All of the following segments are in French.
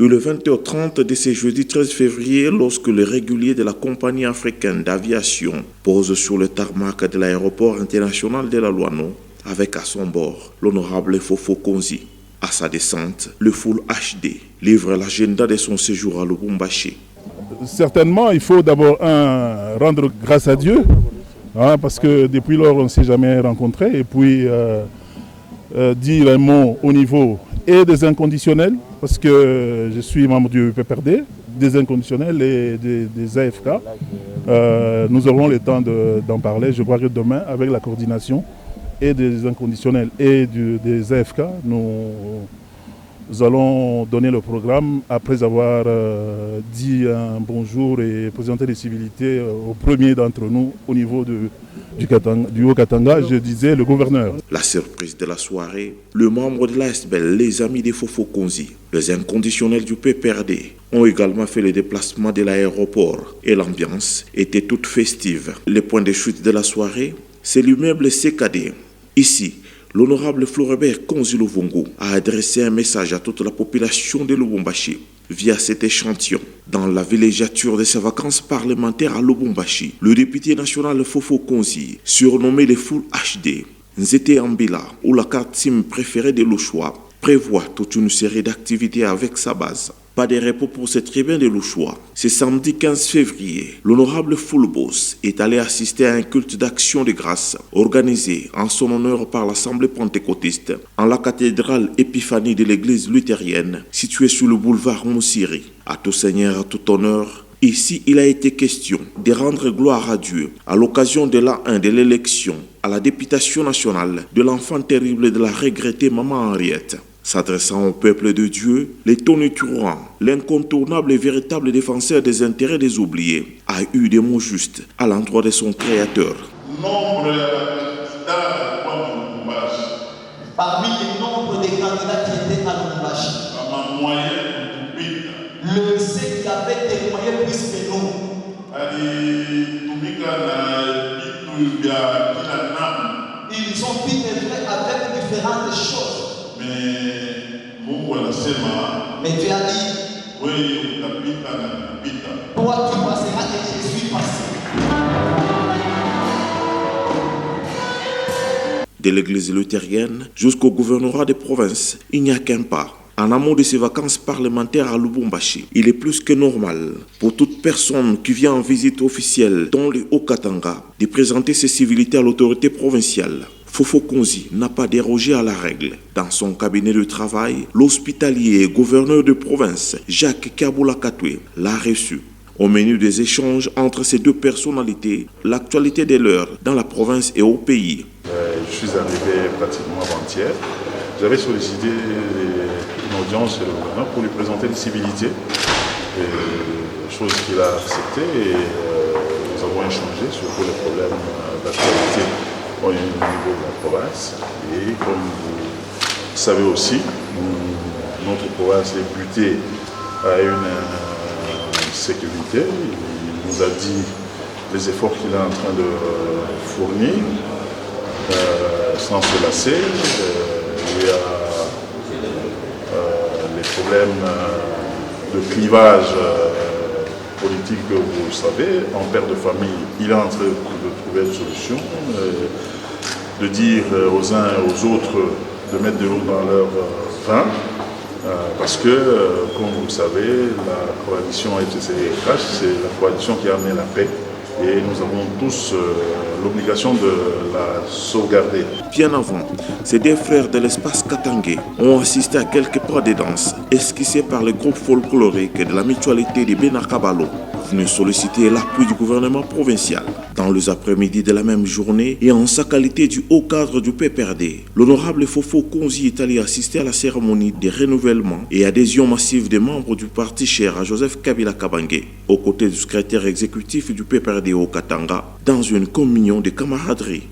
eu le 20h30 de ce jeudi 13 février lorsque le régulier de la compagnie africaine d'aviation pose sur le tarmac de l'aéroport international de la Louano avec à son bord l'honorable Fofo Konzi. À sa descente, le Full HD livre l'agenda de son séjour à Lubumbashi. Certainement, il faut d'abord rendre grâce à Dieu, parce que depuis lors, on ne s'est jamais rencontrés. Et puis, dire un mot au niveau et des inconditionnels, parce que je suis membre du PPRD, des inconditionnels et des AFK. Nous aurons le temps d'en parler. Je crois que demain, avec la coordination et des inconditionnels et des AFK, nous allons donner le programme après avoir dit un bonjour et présenté les civilités au premier d'entre nous au niveau du Haut-Katanga, je disais le gouverneur. La surprise de la soirée, le membre de l'ASBEL, les amis des Fofo Konzi, les inconditionnels du PPRD, ont également fait le déplacement de l'aéroport et l'ambiance était toute festive. Le point de chute de la soirée, c'est l'immeuble CKD. Ici, l'honorable Floribert Konzi Luvungu a adressé un message à toute la population de Lubumbashi via cet échantillon. Dans la villégiature de ses vacances parlementaires à Lubumbashi, le député national Fofo Konzi, surnommé le Full HD, Nzete Ambila, ou la carte SIM préférée de Louchoua, prévoit toute une série d'activités avec sa base. Pas de repos pour ce tribun de Louchoua. Ce samedi 15 février, l'honorable Fullboss est allé assister à un culte d'action de grâce organisé en son honneur par l'Assemblée pentecôtiste en la cathédrale Épiphanie de l'église luthérienne située sur le boulevard Moussiri. À tout seigneur, à tout honneur, ici il a été question de rendre gloire à Dieu à l'occasion de l'an 1 de l'élection à la députation nationale de l'enfant terrible de la regrettée maman Henriette. S'adressant au peuple de Dieu, le tonitruant, l'incontournable et véritable défenseur des intérêts des oubliés, a eu des mots justes à l'endroit de son créateur. Parmi les nombres des candidats qui étaient à Lubumbashi, le C qui avait des moyens plus que nous. Ils ont pu œuvrer avec différentes choses. Mais Dieu a dit, toi tu passeras et je suis passé. De l'église luthérienne jusqu'au gouvernorat des provinces, il n'y a qu'un pas. En amont de ces vacances parlementaires à Lubumbashi, il est plus que normal pour toute personne qui vient en visite officielle dans le Haut-Katanga de présenter ses civilités à l'autorité provinciale. Fofo Konzi n'a pas dérogé à la règle. Dans son cabinet de travail, l'hospitalier et gouverneur de province, Jacques Kabula Katwe, l'a reçu. Au menu des échanges entre ces deux personnalités, l'actualité de l'heure dans la province et au pays. Je suis arrivé pratiquement avant-hier. J'avais sollicité une audience chez le gouverneur pour lui présenter les civilités, chose qu'il a acceptée et nous avons échangé sur tous les problèmes d'actualité au niveau de la province. Et comme vous savez aussi, notre province est butée à une sécurité. Il nous a dit les efforts qu'il est en train de fournir sans se lasser. Il y a les problèmes de clivage politique que vous savez. En père de famille, il est en train de trouver une solution, de dire aux uns et aux autres de mettre de l'eau dans leur vin, parce que, comme vous le savez, la coalition FCC-FH, c'est la coalition qui a amené la paix. Et nous avons tous l'obligation de la sauvegarder. Bien avant, ces deux frères de l'espace katangais ont assisté à quelques pas de danse esquissés par le groupe folklorique de la mutualité de Benakabalo, venu solliciter l'appui du gouvernement provincial. Dans les après-midi de la même journée et en sa qualité du haut cadre du PPRD, l'honorable Fofo Konzi est allé assister à la cérémonie de renouvellement et adhésion massive des membres du parti cher à Joseph Kabila Kabange, aux côtés du secrétaire exécutif du PPRD au Katanga, dans une communion de camaraderie.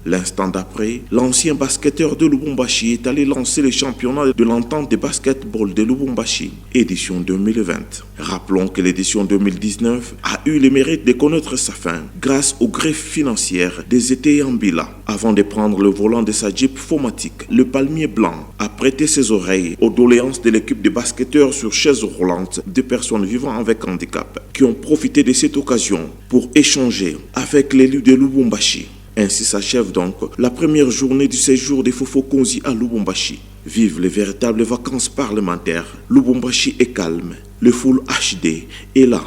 L'instant d'après, l'ancien basketteur de Lubumbashi est allé lancer le championnat de l'entente de basketball de Lubumbashi, édition 2020. Rappelons que l'édition 2019 a eu le mérite de connaître sa fin grâce aux greffes financières des étés Mbila. Avant de prendre le volant de sa Jeep Fomatique, le palmier blanc a prêté ses oreilles aux doléances de l'équipe de basketteurs sur chaise roulante de personnes vivant avec handicap qui ont profité de cette occasion pour échanger avec l'élu de Lubumbashi. Ainsi s'achève donc la première journée du séjour des Fofokonzi à Lubumbashi. Vive les véritables vacances parlementaires. Lubumbashi est calme. Le full HD est là.